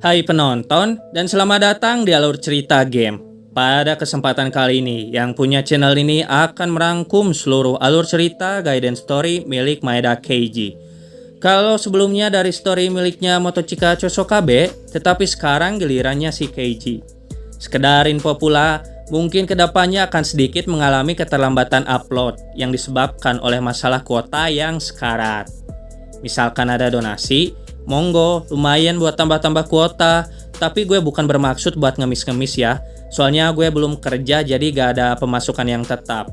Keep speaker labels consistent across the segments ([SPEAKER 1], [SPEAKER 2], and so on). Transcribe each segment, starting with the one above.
[SPEAKER 1] Hai penonton, dan selamat datang di alur cerita game. Pada kesempatan kali ini, yang punya channel ini akan merangkum seluruh alur cerita Gaiden Story milik Maeda Keiji. Kalau sebelumnya dari story miliknya Motochika Chosokabe, tetapi sekarang gilirannya si Keiji. Sekedar info pula, mungkin kedepannya akan sedikit mengalami keterlambatan upload yang disebabkan oleh masalah kuota yang sekarat. Misalkan ada donasi, monggo, lumayan buat tambah-tambah kuota. Tapi gue bukan bermaksud buat ngemis-ngemis ya. Soalnya gue belum kerja jadi gak ada pemasukan yang tetap.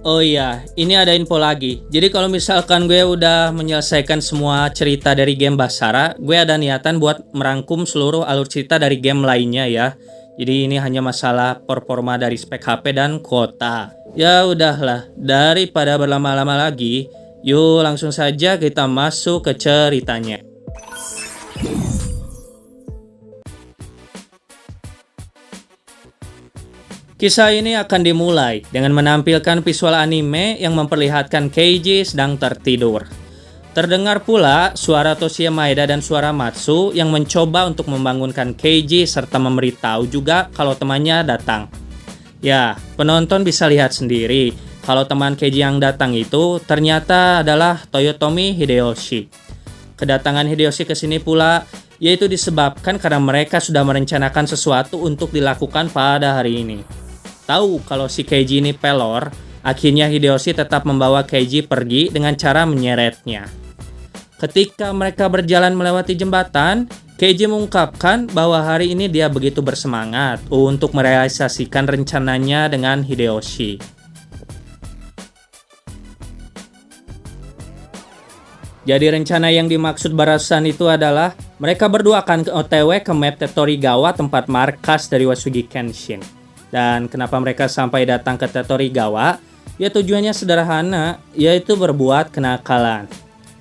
[SPEAKER 1] Oh iya, ini ada info lagi. Jadi kalau misalkan gue udah menyelesaikan semua cerita dari game Basara, gue ada niatan buat merangkum seluruh alur cerita dari game lainnya ya. Jadi ini hanya masalah performa dari spek HP dan kuota. Ya udahlah, daripada berlama-lama lagi, yuk langsung saja kita masuk ke ceritanya. Kisah ini akan dimulai dengan menampilkan visual anime yang memperlihatkan Keiji sedang tertidur. Terdengar pula suara Toshiya Maeda dan suara Matsu yang mencoba untuk membangunkan Keiji serta memberitahu juga kalau temannya datang. Ya, penonton bisa lihat sendiri kalau teman Keiji yang datang itu ternyata adalah Toyotomi Hideyoshi. Kedatangan Hideyoshi ke sini pula yaitu disebabkan karena mereka sudah merencanakan sesuatu untuk dilakukan pada hari ini. Tahu kalau si Keiji ini pelor, akhirnya Hideyoshi tetap membawa Keiji pergi dengan cara menyeretnya. Ketika mereka berjalan melewati jembatan, Keiji mengungkapkan bahwa hari ini dia begitu bersemangat untuk merealisasikan rencananya dengan Hideyoshi. Jadi rencana yang dimaksud barusan itu adalah mereka berdua akan OTW ke map Tetorigawa, tempat markas dari Wasugi Kenshin. Dan kenapa mereka sampai datang ke Tetorigawa? Ya tujuannya sederhana, yaitu berbuat kenakalan.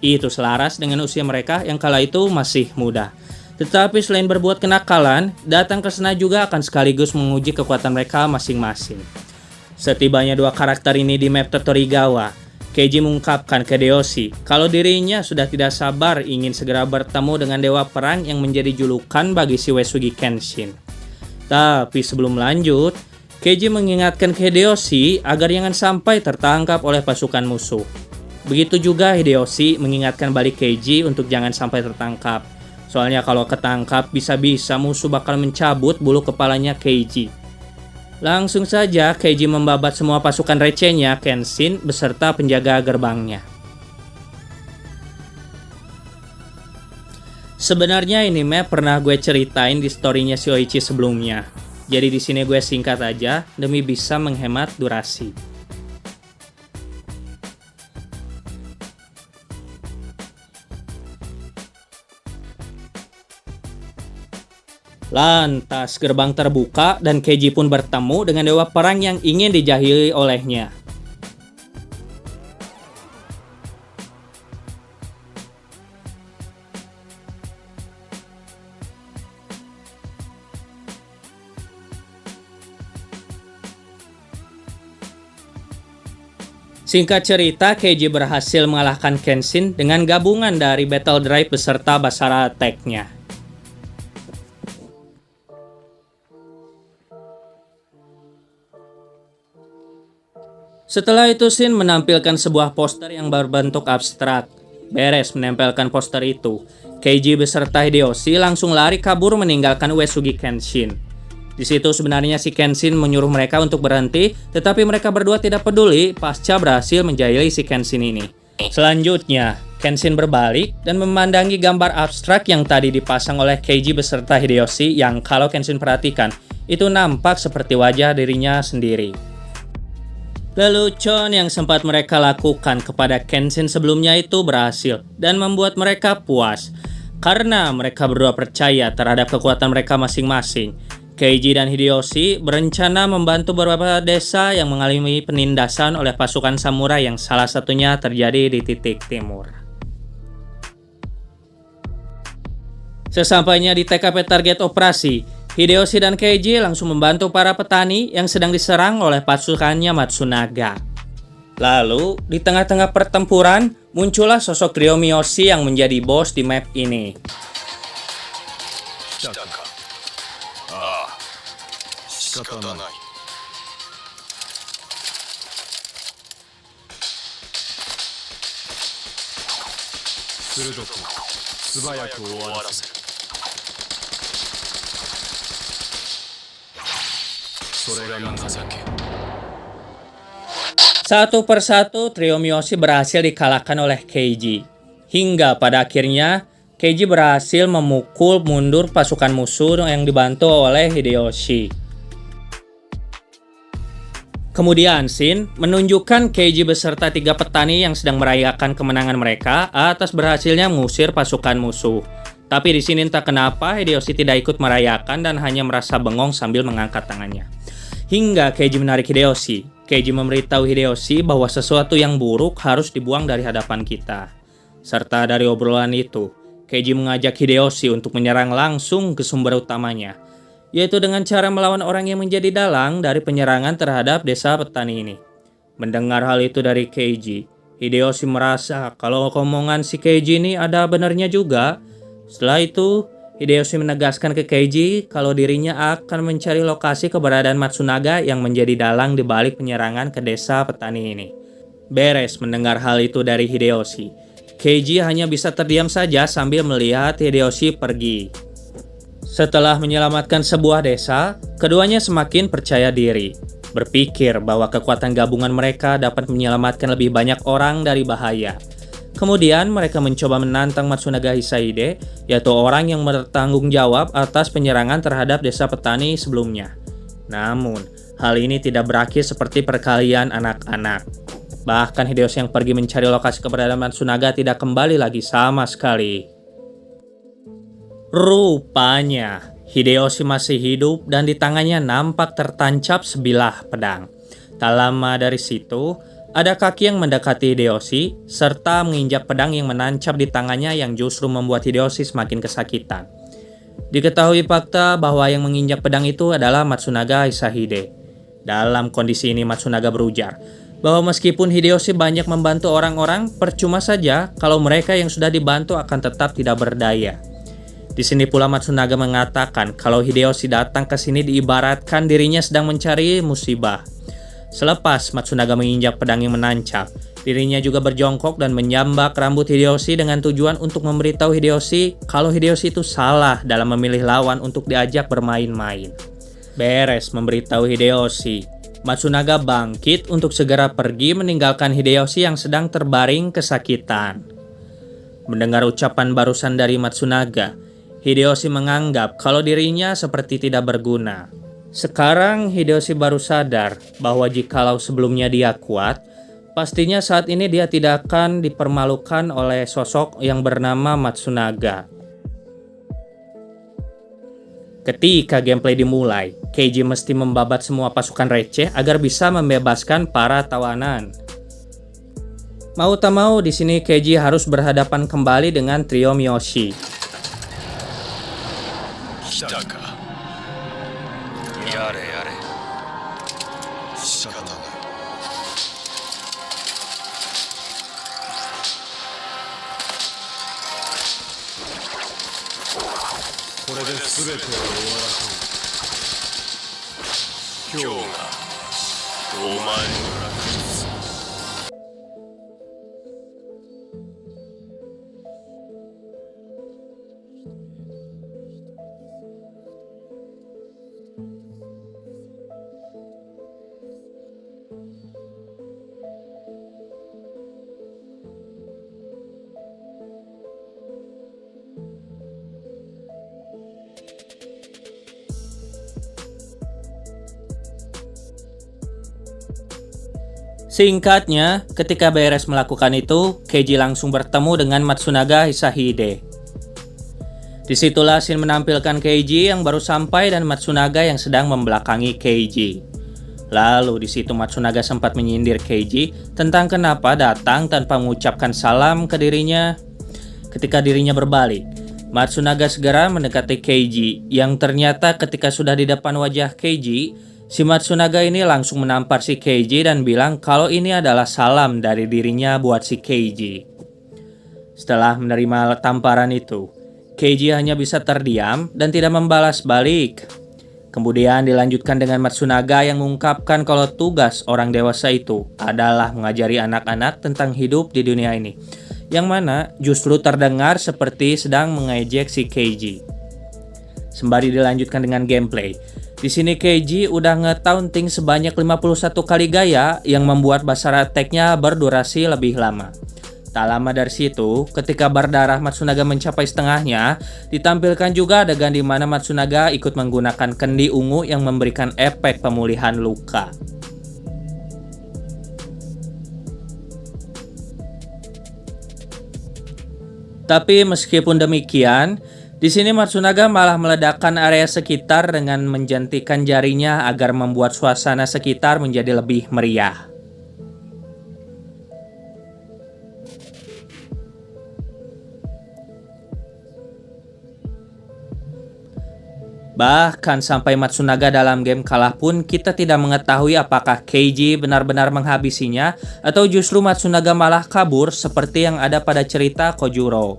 [SPEAKER 1] Itu selaras dengan usia mereka yang kala itu masih muda. Tetapi selain berbuat kenakalan, datang ke sana juga akan sekaligus menguji kekuatan mereka masing-masing. Setibanya dua karakter ini di map Tetorigawa, Keiji mengungkapkan ke Hideyoshi kalau dirinya sudah tidak sabar ingin segera bertemu dengan dewa perang yang menjadi julukan bagi si Wasugi Kenshin. Tapi sebelum lanjut, Keiji mengingatkan ke Hideyoshi agar jangan sampai tertangkap oleh pasukan musuh. Begitu juga Hideyoshi mengingatkan balik Keiji untuk jangan sampai tertangkap. Soalnya kalau ketangkap bisa-bisa musuh bakal mencabut bulu kepalanya Keiji. Langsung saja Keiji membabat semua pasukan recehnya Kenshin beserta penjaga gerbangnya. Sebenarnya ini map pernah gue ceritain di storynya Shoichi sebelumnya. Jadi di sini gue singkat aja demi bisa menghemat durasi. Lantas gerbang terbuka dan Keiji pun bertemu dengan dewa perang yang ingin dijahili olehnya. Singkat cerita, Keiji berhasil mengalahkan Kenshin dengan gabungan dari Battle Drive beserta Basara Attack-nya. Setelah itu Shin menampilkan sebuah poster yang berbentuk abstrak. Beres menempelkan poster itu, Keiji beserta Hideyoshi langsung lari kabur meninggalkan Uesugi Kenshin. Di situ sebenarnya si Kenshin menyuruh mereka untuk berhenti, tetapi mereka berdua tidak peduli pasca berhasil menjahili si Kenshin ini. Selanjutnya, Kenshin berbalik dan memandangi gambar abstrak yang tadi dipasang oleh Keiji beserta Hideyoshi yang kalau Kenshin perhatikan, itu nampak seperti wajah dirinya sendiri. Lelucon yang sempat mereka lakukan kepada Kenshin sebelumnya itu berhasil dan membuat mereka puas. Karena mereka berdua percaya terhadap kekuatan mereka masing-masing, Keiji dan Hideyoshi berencana membantu beberapa desa yang mengalami penindasan oleh pasukan samurai yang salah satunya terjadi di titik timur. Sesampainya di TKP target operasi, Hideyoshi dan Keiji langsung membantu para petani yang sedang diserang oleh pasukannya Matsunaga. Lalu, di tengah-tengah pertempuran, muncullah sosok Ryomiyoshi yang menjadi bos di map ini.
[SPEAKER 2] 来たか。ああ、仕方ない。鋭く素早く終わらせる。それが情け。
[SPEAKER 1] Satu persatu, trio Miyoshi berhasil dikalahkan oleh Keiji. Hingga pada akhirnya, Keiji berhasil memukul mundur pasukan musuh yang dibantu oleh Hideyoshi. Kemudian scene menunjukkan Keiji beserta 3 petani yang sedang merayakan kemenangan mereka atas berhasilnya mengusir pasukan musuh. Tapi di sini entah kenapa Hideyoshi tidak ikut merayakan dan hanya merasa bengong sambil mengangkat tangannya. Hingga Keiji menarik Hideyoshi. Keiji memberitahu Hideyoshi bahwa sesuatu yang buruk harus dibuang dari hadapan kita. Serta dari obrolan itu, Keiji mengajak Hideyoshi untuk menyerang langsung ke sumber utamanya, yaitu dengan cara melawan orang yang menjadi dalang dari penyerangan terhadap desa petani ini. Mendengar hal itu dari Keiji, Hideyoshi merasa kalau omongan si Keiji ini ada benarnya juga. Setelah itu, Hideyoshi menegaskan ke Keiji kalau dirinya akan mencari lokasi keberadaan Matsunaga yang menjadi dalang di balik penyerangan ke desa petani ini. Beres mendengar hal itu dari Hideyoshi, Keiji hanya bisa terdiam saja sambil melihat Hideyoshi pergi. Setelah menyelamatkan sebuah desa, keduanya semakin percaya diri, berpikir bahwa kekuatan gabungan mereka dapat menyelamatkan lebih banyak orang dari bahaya. Kemudian mereka mencoba menantang Matsunaga Hisahide, yaitu orang yang bertanggung jawab atas penyerangan terhadap desa petani sebelumnya. Namun, hal ini tidak berakhir seperti perkalian anak-anak. Bahkan Hideyoshi yang pergi mencari lokasi keberadaan Matsunaga tidak kembali lagi sama sekali. Rupanya, Hideyoshi masih hidup dan di tangannya nampak tertancap sebilah pedang. Tak lama dari situ, ada kaki yang mendekati Hideyoshi, serta menginjak pedang yang menancap di tangannya yang justru membuat Hideyoshi semakin kesakitan. Diketahui fakta bahwa yang menginjak pedang itu adalah Matsunaga Hisahide. Dalam kondisi ini Matsunaga berujar bahwa meskipun Hideyoshi banyak membantu orang-orang, percuma saja kalau mereka yang sudah dibantu akan tetap tidak berdaya. Di sini pula Matsunaga mengatakan kalau Hideyoshi datang ke sini diibaratkan dirinya sedang mencari musibah. Selepas Matsunaga menginjak pedang yang menancap, dirinya juga berjongkok dan menyambak rambut Hideyoshi dengan tujuan untuk memberitahu Hideyoshi kalau Hideyoshi itu salah dalam memilih lawan untuk diajak bermain-main. Beres memberitahu Hideyoshi, Matsunaga bangkit untuk segera pergi meninggalkan Hideyoshi yang sedang terbaring kesakitan. Mendengar ucapan barusan dari Matsunaga, Hideyoshi menganggap kalau dirinya seperti tidak berguna. Sekarang Hideyoshi baru sadar bahwa jikalau sebelumnya dia kuat, pastinya saat ini dia tidak akan dipermalukan oleh sosok yang bernama Matsunaga. Ketika gameplay dimulai, Keiji mesti membabat semua pasukan receh agar bisa membebaskan para tawanan. Mau tak mau di sini Keiji harus berhadapan kembali dengan trio Miyoshi.
[SPEAKER 2] 来たか。やれやれ。仕方ない。これで全てを終わらせる。今日がお前の落日。
[SPEAKER 1] Singkatnya, ketika beres melakukan itu, Keiji langsung bertemu dengan Matsunaga Hisahide. Disitulah scene menampilkan Keiji yang baru sampai dan Matsunaga yang sedang membelakangi Keiji. Lalu di situ Matsunaga sempat menyindir Keiji tentang kenapa datang tanpa mengucapkan salam ke dirinya. Ketika dirinya berbalik, Matsunaga segera mendekati Keiji yang ternyata ketika sudah di depan wajah Keiji, si Matsunaga ini langsung menampar si Keiji dan bilang kalau ini adalah salam dari dirinya buat si Keiji. Setelah menerima tamparan itu, Keiji hanya bisa terdiam dan tidak membalas balik. Kemudian dilanjutkan dengan Matsunaga yang mengungkapkan kalau tugas orang dewasa itu adalah mengajari anak-anak tentang hidup di dunia ini. Yang mana justru terdengar seperti sedang mengejek si Keiji. Sembari dilanjutkan dengan gameplay. Di sini Keiji udah nge-taunting sebanyak 51 kali gaya yang membuat Basara attack-nya berdurasi lebih lama. Tak lama dari situ, ketika bar darah Matsunaga mencapai setengahnya, ditampilkan juga adegan di mana Matsunaga ikut menggunakan kendi ungu yang memberikan efek pemulihan luka. Tapi meskipun demikian, di sini Matsunaga malah meledakkan area sekitar dengan menjentikan jarinya agar membuat suasana sekitar menjadi lebih meriah. Bahkan sampai Matsunaga dalam game kalah pun kita tidak mengetahui apakah Keiji benar-benar menghabisinya atau justru Matsunaga malah kabur seperti yang ada pada cerita Kojuro.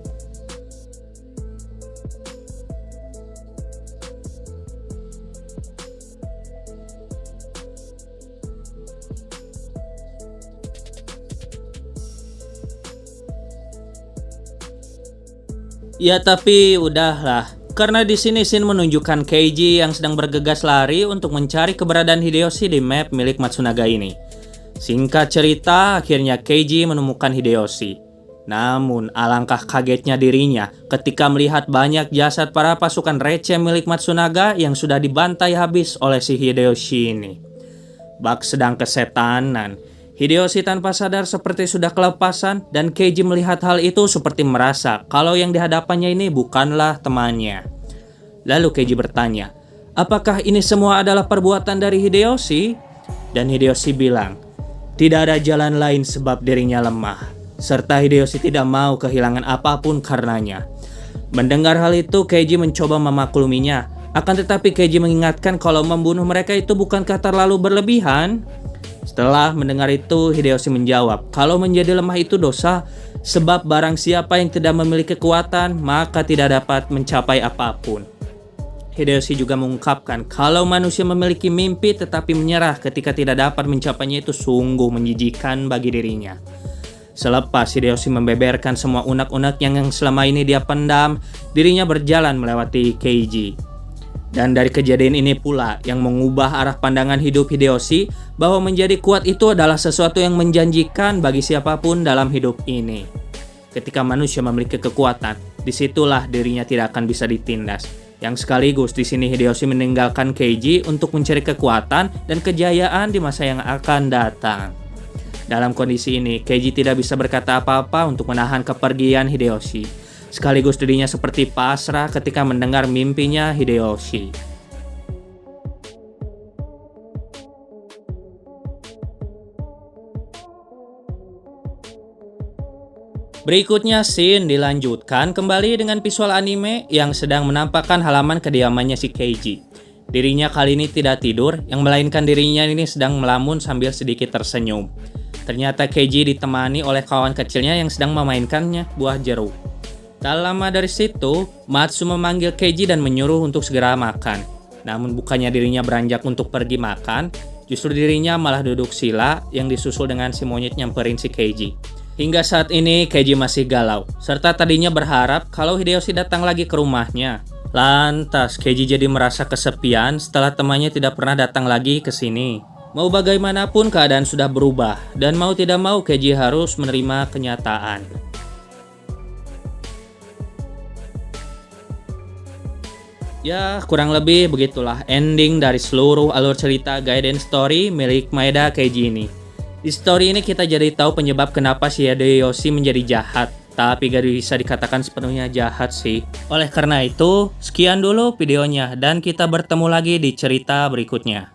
[SPEAKER 1] Ya tapi udahlah. Karena di sini Shin menunjukkan Keiji yang sedang bergegas lari untuk mencari keberadaan Hideyoshi di map milik Matsunaga ini. Singkat cerita, akhirnya Keiji menemukan Hideyoshi. Namun, alangkah kagetnya dirinya ketika melihat banyak jasad para pasukan receh milik Matsunaga yang sudah dibantai habis oleh si Hideyoshi ini. Bak sedang kesetanan. Hideyoshi tanpa sadar seperti sudah kelepasan dan Keiji melihat hal itu seperti merasa kalau yang dihadapannya ini bukanlah temannya. Lalu Keiji bertanya, apakah ini semua adalah perbuatan dari Hideyoshi? Dan Hideyoshi bilang, tidak ada jalan lain sebab dirinya lemah, serta Hideyoshi tidak mau kehilangan apapun karenanya. Mendengar hal itu, Keiji mencoba memakluminya, akan tetapi Keiji mengingatkan kalau membunuh mereka itu bukankah terlalu berlebihan? Setelah mendengar itu, Hideyoshi menjawab, kalau menjadi lemah itu dosa, sebab barang siapa yang tidak memiliki kekuatan, maka tidak dapat mencapai apapun. Hideyoshi juga mengungkapkan, kalau manusia memiliki mimpi tetapi menyerah ketika tidak dapat mencapainya itu sungguh menjijikan bagi dirinya. Selepas Hideyoshi membeberkan semua unek-unek yang selama ini dia pendam, dirinya berjalan melewati Keiji. Dan dari kejadian ini pula yang mengubah arah pandangan hidup Hideyoshi bahwa menjadi kuat itu adalah sesuatu yang menjanjikan bagi siapapun dalam hidup ini. Ketika manusia memiliki kekuatan, disitulah dirinya tidak akan bisa ditindas. Yang sekaligus di sini Hideyoshi meninggalkan Keiji untuk mencari kekuatan dan kejayaan di masa yang akan datang. Dalam kondisi ini, Keiji tidak bisa berkata apa-apa untuk menahan kepergian Hideyoshi. Sekaligus dirinya seperti pasrah ketika mendengar mimpinya Hideyoshi. Berikutnya scene dilanjutkan kembali dengan visual anime yang sedang menampakkan halaman kediamannya si Keiji. Dirinya kali ini tidak tidur, yang melainkan dirinya ini sedang melamun sambil sedikit tersenyum. Ternyata Keiji ditemani oleh kawan kecilnya yang sedang memainkannya buah jeruk. Tak lama dari situ, Matsu memanggil Keiji dan menyuruh untuk segera makan. Namun bukannya dirinya beranjak untuk pergi makan, justru dirinya malah duduk sila yang disusul dengan si monyet nyamperin si Keiji. Hingga saat ini Keiji masih galau, serta tadinya berharap kalau Hideyoshi datang lagi ke rumahnya. Lantas Keiji jadi merasa kesepian setelah temannya tidak pernah datang lagi ke sini. Mau bagaimanapun keadaan sudah berubah, dan mau tidak mau Keiji harus menerima kenyataan. Ya, kurang lebih begitulah ending dari seluruh alur cerita Gaiden Story milik Maeda Keiji ini. Di story ini kita jadi tahu penyebab kenapa si Hideyoshi menjadi jahat, tapi gak bisa dikatakan sepenuhnya jahat sih. Oleh karena itu, sekian dulu videonya dan kita bertemu lagi di cerita berikutnya.